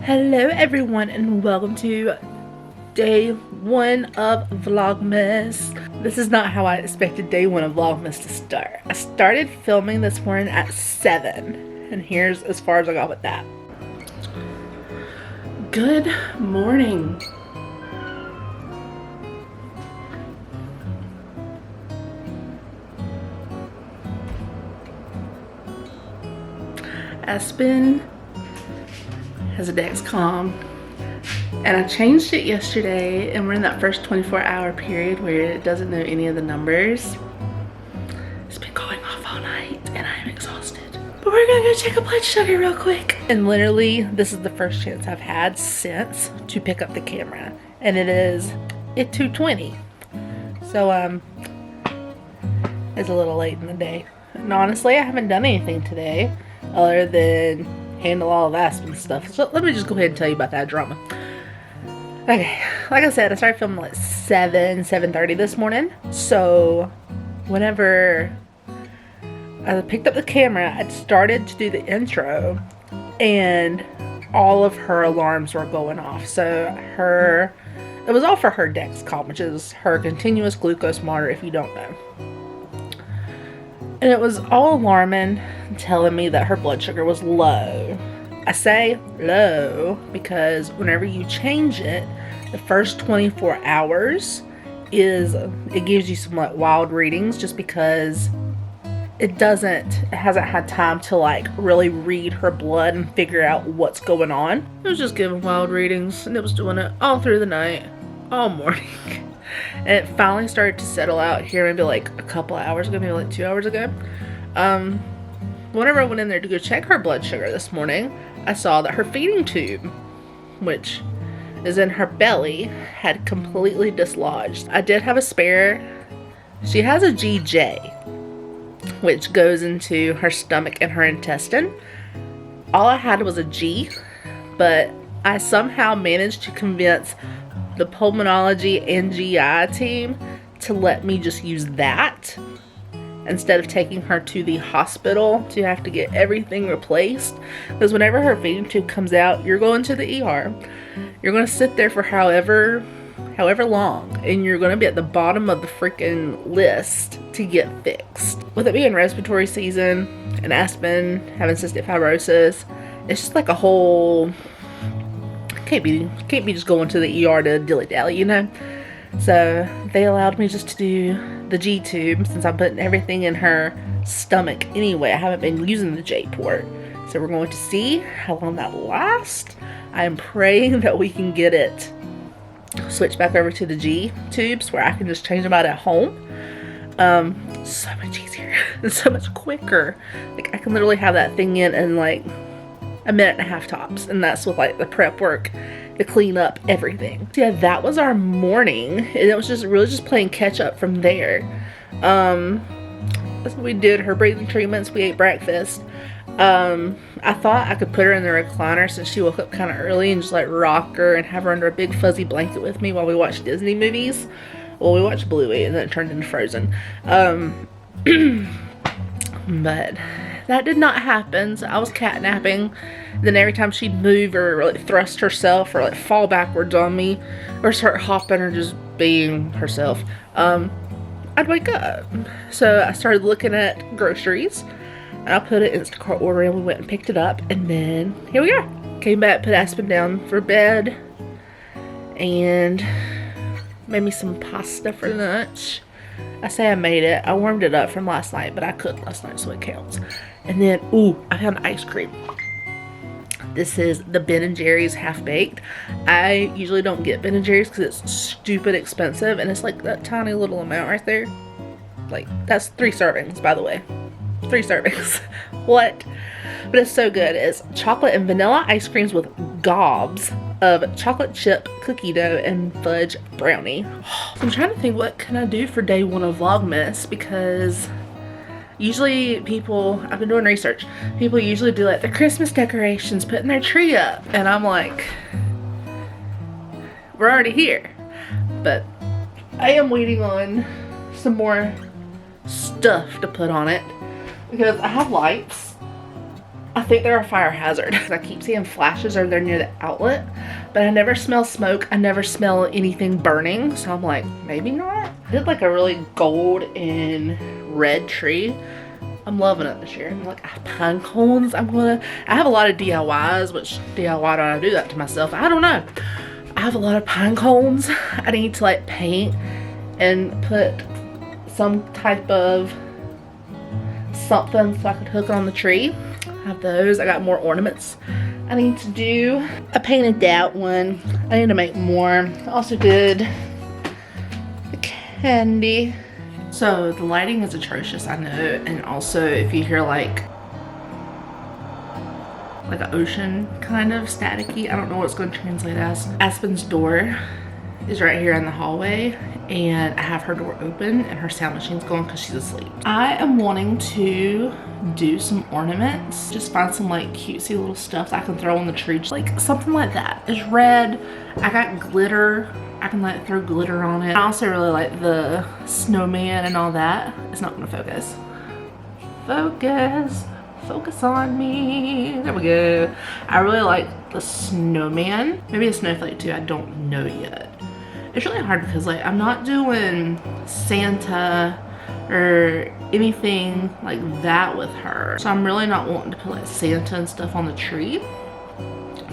Hello everyone and welcome to day one of Vlogmas. This is not how I expected day one of Vlogmas to start. I started filming this morning at 7 and here's as far as I got with that. Good morning. Aspen has a Dexcom and I changed it yesterday and we're in that first 24-hour period where it doesn't know any of the numbers. It's been going off all night and I'm exhausted. But we're gonna go check a blood sugar real quick. And literally this is the first chance I've had since to pick up the camera. And it is at 2:20. So it's a little late in the day. And honestly I haven't done anything today other than handle all of Aspen's stuff. So let me just go ahead and tell you about that drama. Okay, like I said, I started filming like 7:30 this morning. So whenever I picked up the camera, I started to do the intro and all of her alarms were going off. So it was all for her Dexcom, which is her continuous glucose monitor if you don't know. And it was all alarming, telling me that her blood sugar was low. I say low because whenever you change it, the first 24 hours it gives you some like wild readings just because it hasn't had time to like really read her blood and figure out what's going on. It was just giving wild readings and it was doing it all through the night, all morning. And it finally started to settle out here maybe like a couple hours ago, maybe like 2 hours ago. Whenever I went in there to go check her blood sugar this morning, I saw that her feeding tube, which is in her belly, had completely dislodged. I did have a spare. She has a GJ, which goes into her stomach and her intestine. All I had was a G, but I somehow managed to convince the pulmonology and GI team to let me just use that instead of taking her to the hospital to have to get everything replaced. Because whenever her feeding tube comes out, you're going to the ER. You're going to sit there for however long, and you're going to be at the bottom of the freaking list to get fixed. With it being respiratory season and Aspen having cystic fibrosis, it's just like a whole can't be just going to the ER to dilly-dally, you know? So they allowed me just to do the G tube since I'm putting everything in her stomach anyway. I haven't been using the J port. So we're going to see how long that lasts. I am praying that we can get it switched back over to the G tubes where I can just change them out at home. So much easier and so much quicker. Like I can literally have that thing in like a minute and a half tops, and that's with like the prep work to clean up everything. So yeah, that was our morning, and it was just playing catch up from there. We did her breathing treatments, we ate breakfast. I thought I could put her in the recliner since she woke up kind of early and just like rock her and have her under a big fuzzy blanket with me while we watched Disney movies. Well, we watched Bluey and then it turned into Frozen. But that did not happen, so I was catnapping. Then every time she'd move or like thrust herself or like fall backwards on me or start hopping or just being herself, I'd wake up. So I started looking at groceries and I put an Instacart order in. We went and picked it up and then here we are. Came back, put Aspen down for bed and made me some pasta for lunch. I say I made it. I warmed it up from last night, but I cooked last night, so it counts. And then, ooh, I found ice cream. This is the Ben & Jerry's half-baked. I usually don't get Ben & Jerry's because it's stupid expensive, and it's like that tiny little amount right there. Like, that's 3 servings, by the way. 3 servings. What? But it's so good. It's chocolate and vanilla ice creams with gobs of chocolate chip cookie dough and fudge brownie. I'm trying to think what can I do for day one of Vlogmas, because usually I've been doing research, people usually do like their Christmas decorations, putting their tree up, and I'm like, we're already here. But I am waiting on some more stuff to put on it because I have lights I think they're a fire hazard. I keep seeing flashes or they're near the outlet, but I never smell smoke. I never smell anything burning. So I'm like, maybe not. I did like a really gold and red tree. I'm loving it this year. And like pine cones, I have a lot of DIYs, which DIY do I do that to myself? I don't know. I have a lot of pine cones. I need to like paint and put some type of something so I could hook on the tree. I have those. I got more ornaments I need to do. I painted that one. I need to make more. I also did the candy. So the lighting is atrocious, I know. And also if you hear like an ocean kind of staticky, I don't know what it's going to translate as. Aspen's door is right here in the hallway, and I have her door open and her sound machine's going because she's asleep. I am wanting to do some ornaments, just find some like cutesy little stuff that I can throw on the tree, like something like that. It's red. I got glitter. I can like throw glitter on it. I also really like the snowman and all that. It's not gonna focus. Focus on me. There we go. I really like the snowman. Maybe a snowflake too, I don't know yet. It's really hard because like I'm not doing Santa or anything like that with her. So I'm really not wanting to put like Santa and stuff on the tree.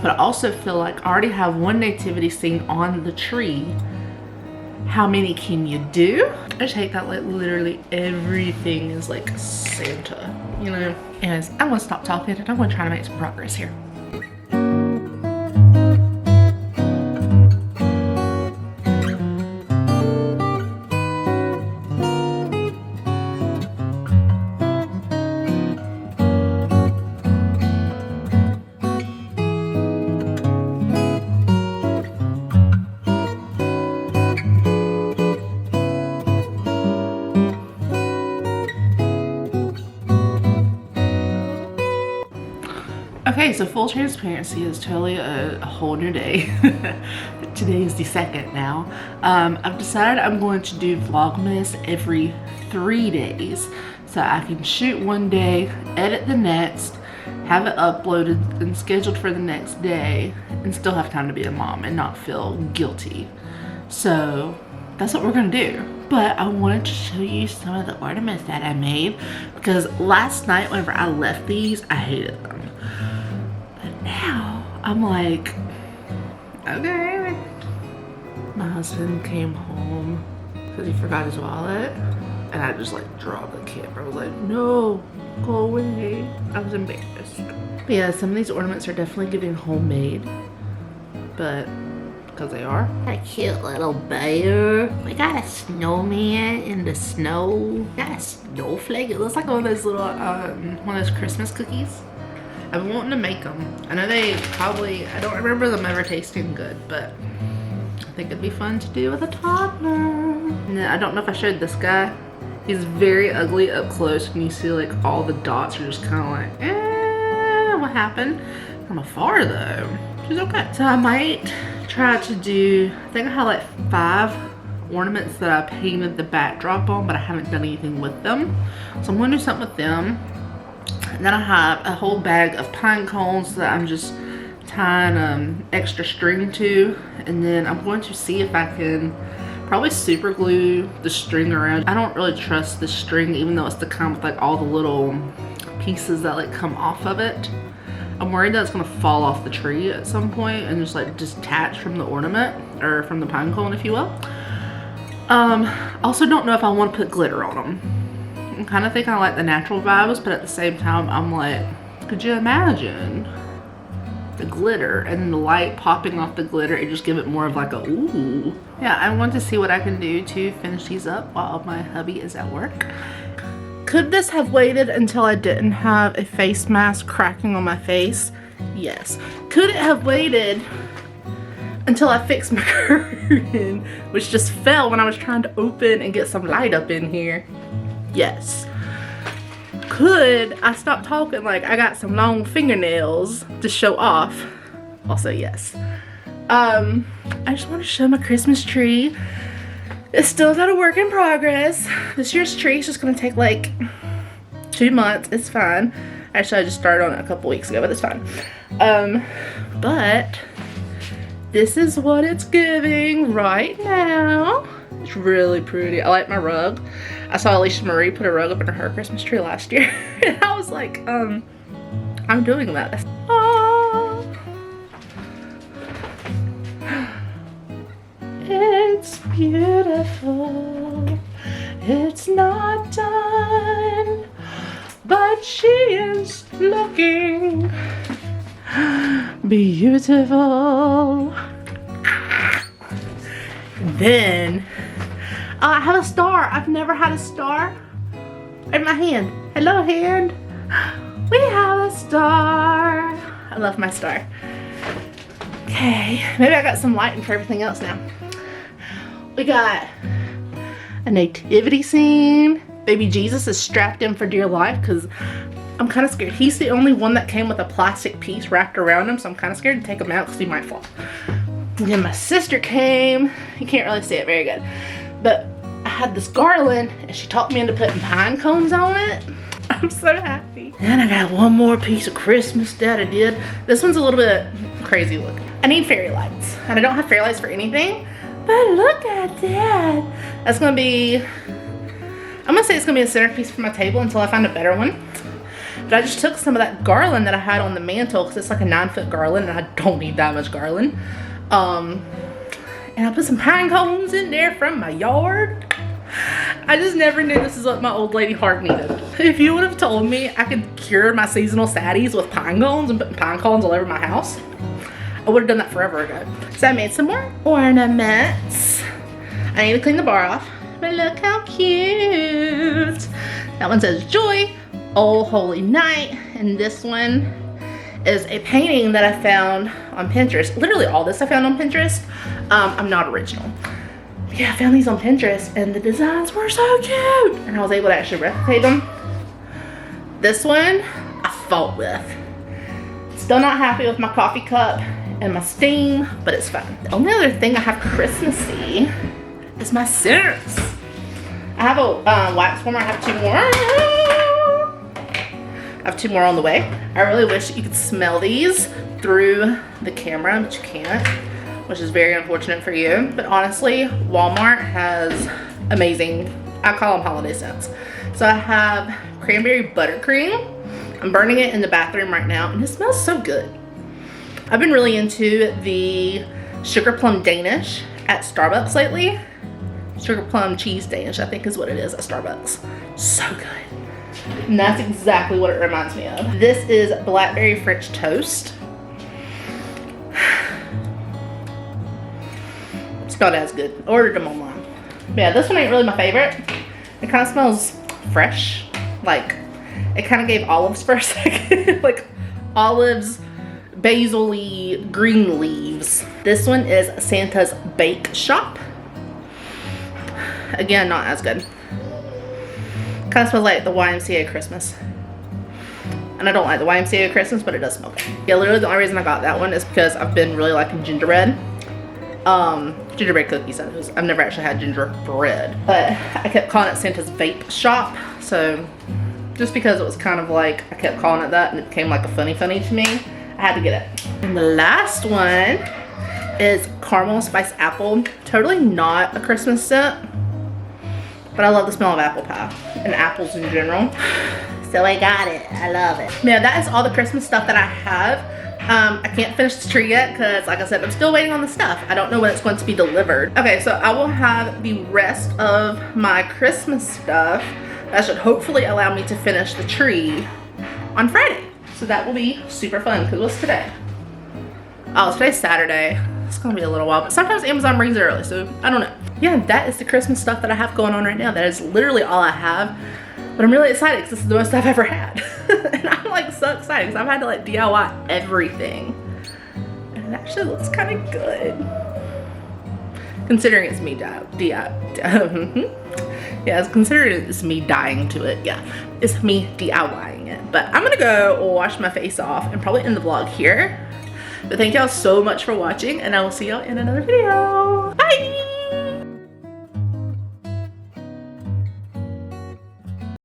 But I also feel like I already have one nativity scene on the tree. How many can you do? I just hate that like literally everything is like Santa, you know? Anyways, I'm gonna stop talking and I'm gonna try to make some progress here. Okay, so full transparency is totally a whole new day. Today is the 2nd now. I've decided I'm going to do Vlogmas every 3 days. So I can shoot one day, edit the next, have it uploaded and scheduled for the next day, and still have time to be a mom and not feel guilty. So that's what we're gonna do. But I wanted to show you some of the ornaments that I made because last night whenever I left these, I hated them. Now I'm like, okay. My husband came home because he forgot his wallet and I just like dropped the camera. I was like, no, go away. I was embarrassed. But yeah, some of these ornaments are definitely giving homemade, but because they are. Got a cute little bear. We got a snowman in the snow. Got a snowflake. It looks like one of those little one of those Christmas cookies. I've been wanting to make them. I know they probably, I don't remember them ever tasting good, but I think it'd be fun to do with a toddler. And then I don't know if I showed this guy. He's very ugly up close and you see like all the dots are just kind of like, what happened? From afar though, she's okay. So I might try to do, I think I have like 5 ornaments that I painted the backdrop on, but I haven't done anything with them. So I'm gonna do something with them. And then I have a whole bag of pine cones that I'm just tying extra string to. And then I'm going to see if I can probably super glue the string around. I don't really trust the string, even though it's the kind with like all the little pieces that like come off of it. I'm worried that it's gonna fall off the tree at some point and just like detach from the ornament or from the pine cone, if you will. Also don't know if I want to put glitter on them. I'm kind of thinking I like the natural vibes, but at the same time I'm like, could you imagine the glitter and the light popping off the glitter and just give it more of like a ooh. Yeah, I want to see what I can do to finish these up while my hubby is at work. Could this have waited until I didn't have a face mask cracking on my face? Yes. Could it have waited until I fixed my curtain, which just fell when I was trying to open and get some light up in here? Yes. Could I stop talking like I got some long fingernails to show off? Also yes. I just want to show my Christmas tree. It's still not a work in progress. This year's tree is just gonna take like 2 months. It's fine. Actually, I just started on it a couple weeks ago, but it's fine. But this is what it's giving right now. It's really pretty. I like my rug. I saw Alicia Marie put a rug up in her Christmas tree last year. And I was like, I'm doing that. Oh. It's beautiful. It's not done, but she is looking beautiful. Then I have a star. I've never had a star in my hand. Hello, hand. We have a star. I love my star. Okay, maybe I got some lighting for everything else now. We got a nativity scene. Baby Jesus is strapped in for dear life because I'm kind of scared. He's the only one that came with a plastic piece wrapped around him, so I'm kind of scared to take him out because he might fall. And then my sister came. You can't really see it very good, but I had this garland and she talked me into putting pine cones on it. I'm so happy. And I got one more piece of Christmas that I did. This one's a little bit crazy looking. I need fairy lights, and I don't have fairy lights for anything, but look at that. That's gonna be, I'm gonna say it's gonna be a centerpiece for my table until I find a better one. But I just took some of that garland that I had on the mantle because it's like a 9-foot garland and I don't need that much garland. And I put some pine cones in there from my yard. I just never knew this is what my old lady heart needed. If you would have told me I could cure my seasonal saddies with pine cones and putting pine cones all over my house, I would have done that forever ago. So I made some more ornaments. I need to clean the bar off, but look how cute. That one says Joy, Oh Holy Night, and this one is a painting that I found on Pinterest. Literally all this I found on Pinterest. I'm not original. Yeah, I found these on Pinterest and the designs were so cute. And I was able to actually replicate them. This one, I fought with. Still not happy with my coffee cup and my steam, but it's fine. The only other thing I have Christmassy is my scents. I have a wax warmer. I have 2 more. I have 2 more on the way. I really wish you could smell these through the camera, but you can't, which is very unfortunate for you. But honestly, Walmart has amazing, I call them holiday scents. So I have cranberry buttercream. I'm burning it in the bathroom right now and it smells so good. I've been really into the sugar plum Danish at Starbucks lately. Sugar plum cheese Danish, I think is what it is at Starbucks. So good. And that's exactly what it reminds me of. This is blackberry French toast. It's not as good. Ordered them online. But yeah, this one ain't really my favorite. It kind of smells fresh. Like, it kind of gave olives for a second. Like olives, basil-y, green leaves. This one is Santa's Bake Shop. Again, not as good. Kind of smells like the YMCA Christmas. And I don't like the YMCA Christmas, but it does smell good. Yeah, literally the only reason I got that one is because I've been really liking gingerbread. Gingerbread cookies. I've never actually had gingerbread. But I kept calling it Santa's Vape Shop. So just because it was kind of like, I kept calling it that and it became like a funny to me, I had to get it. And the last one is Caramel Spice Apple. Totally not a Christmas scent, but I love the smell of apple pie and apples in general. So I got it. I love it. Yeah, that is all the Christmas stuff that I have. I can't finish the tree yet because, like I said, I'm still waiting on the stuff. I don't know when it's going to be delivered. Okay, so I will have the rest of my Christmas stuff. That should hopefully allow me to finish the tree on Friday. So that will be super fun. Because what's today? Oh, today's Saturday. It's gonna be a little while, but sometimes Amazon brings it early, so I don't know. Yeah, that is the Christmas stuff that I have going on right now. That is literally all I have. But I'm really excited because this is the most I've ever had. And I'm like so excited because I've had to like DIY everything. And it actually looks kind of good. Considering it's me considering it's me dying to it. Yeah, it's me DIYing it. But I'm gonna go wash my face off and probably end the vlog here. But thank y'all so much for watching and I will see y'all in another video.